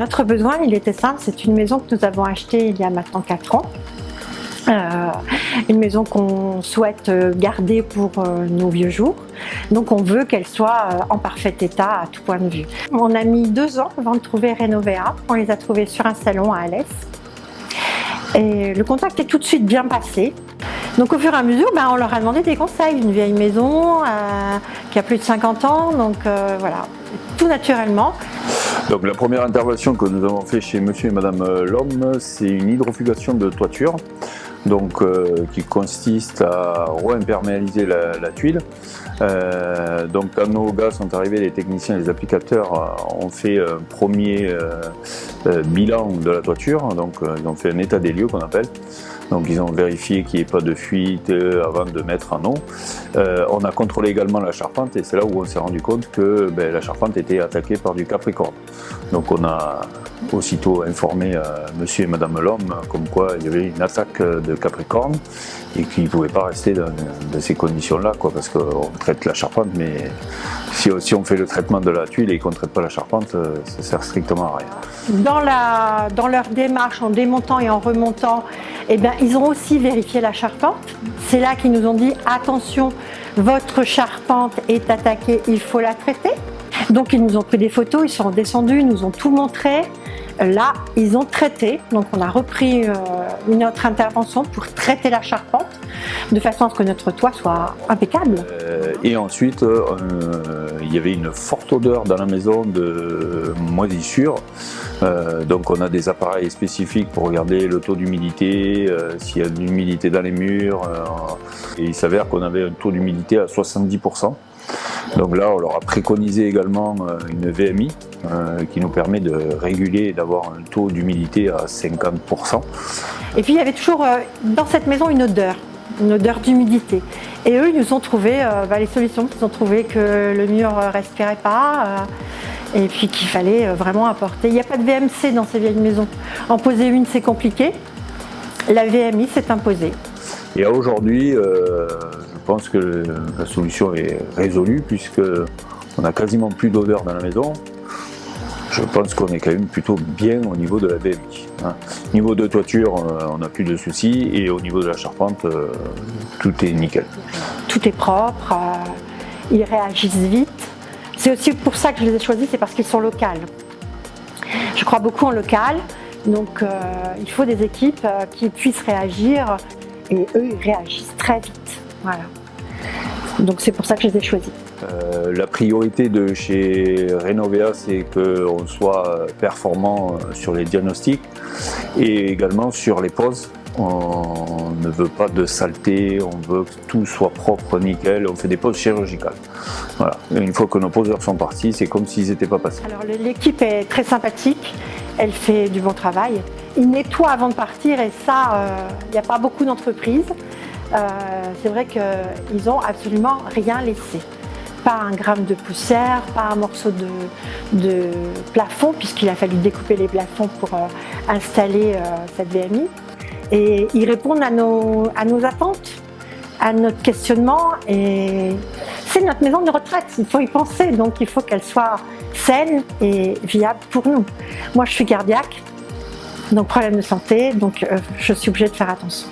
Notre besoin, il était simple, c'est une maison que nous avons achetée il y a maintenant 4 ans. Une maison qu'on souhaite garder pour nos vieux jours. Donc on veut qu'elle soit en parfait état à tout point de vue. On a mis 2 ans avant de trouver Renovea. On les a trouvés sur un salon à Alès. Et le contact est tout de suite bien passé. Donc au fur et à mesure, on leur a demandé des conseils. Une vieille maison qui a plus de 50 ans, donc voilà, tout naturellement. Donc la première intervention que nous avons fait chez monsieur et madame Lhomme, c'est une hydrofugation de toiture. Donc, qui consiste à re-imperméabiliser la tuile. Donc quand nos gars sont arrivés, les techniciens, les applicateurs ont fait un premier bilan de la toiture. Donc ils ont fait un état des lieux qu'on appelle. Donc ils ont vérifié qu'il n'y ait pas de fuite avant de mettre en eau. On a contrôlé également la charpente et c'est là où on s'est rendu compte que la charpente était attaquée par du capricorne. Donc on a aussitôt informé monsieur et madame Lhomme comme quoi il y avait une attaque de capricorne et qu'ils ne pouvaient pas rester dans ces conditions-là, parce qu'on traite la charpente, mais si on fait le traitement de la tuile et qu'on ne traite pas la charpente, ça sert strictement à rien. Dans leur démarche, en démontant et en remontant, ils ont aussi vérifié la charpente. C'est là qu'ils nous ont dit attention, votre charpente est attaquée, il faut la traiter. Donc ils nous ont pris des photos, ils sont descendus, ils nous ont tout montré. Là, ils ont traité, donc on a repris une autre intervention pour traiter la charpente de façon à ce que notre toit soit impeccable. Et ensuite, il y avait une forte odeur dans la maison de moisissure. Donc on a des appareils spécifiques pour regarder le taux d'humidité, s'il y a de l'humidité dans les murs. Et il s'avère qu'on avait un taux d'humidité à 70%. Donc là, on leur a préconisé également une VMI qui nous permet de réguler et d'avoir un taux d'humidité à 50%. Et puis il y avait toujours dans cette maison une odeur d'humidité. Et eux, ils nous ont trouvé les solutions. Ils ont trouvé que le mur ne respirait pas et puis qu'il fallait vraiment apporter. Il n'y a pas de VMC dans ces vieilles maisons. En poser une, c'est compliqué. La VMI s'est imposée. Et aujourd'hui, je pense que la solution est résolue puisqu'on n'a quasiment plus d'odeur dans la maison. Je pense qu'on est quand même plutôt bien au niveau de la VMI. Au niveau de toiture, on n'a plus de soucis et au niveau de la charpente, tout est nickel. Tout est propre, ils réagissent vite. C'est aussi pour ça que je les ai choisis, c'est parce qu'ils sont locaux. Je crois beaucoup en local, donc il faut des équipes qui puissent réagir et eux, ils réagissent très vite. Voilà. Donc c'est pour ça que je les ai choisis. La priorité de chez Renovea, c'est qu'on soit performant sur les diagnostics et également sur les poses. On ne veut pas de saleté, on veut que tout soit propre, nickel. On fait des poses chirurgicales. Voilà. Et une fois que nos poseurs sont partis, c'est comme s'ils n'étaient pas passés. Alors l'équipe est très sympathique, elle fait du bon travail. Ils nettoient avant de partir et ça, il n'y a pas beaucoup d'entreprises. C'est vrai qu'ils n'ont absolument rien laissé. Pas un gramme de poussière, pas un morceau de plafond, puisqu'il a fallu découper les plafonds pour installer cette VMI. Et ils répondent à nos attentes, à notre questionnement. Et c'est notre maison de retraite, il faut y penser. Donc il faut qu'elle soit saine et viable pour nous. Moi, je suis cardiaque, donc problème de santé, donc je suis obligée de faire attention.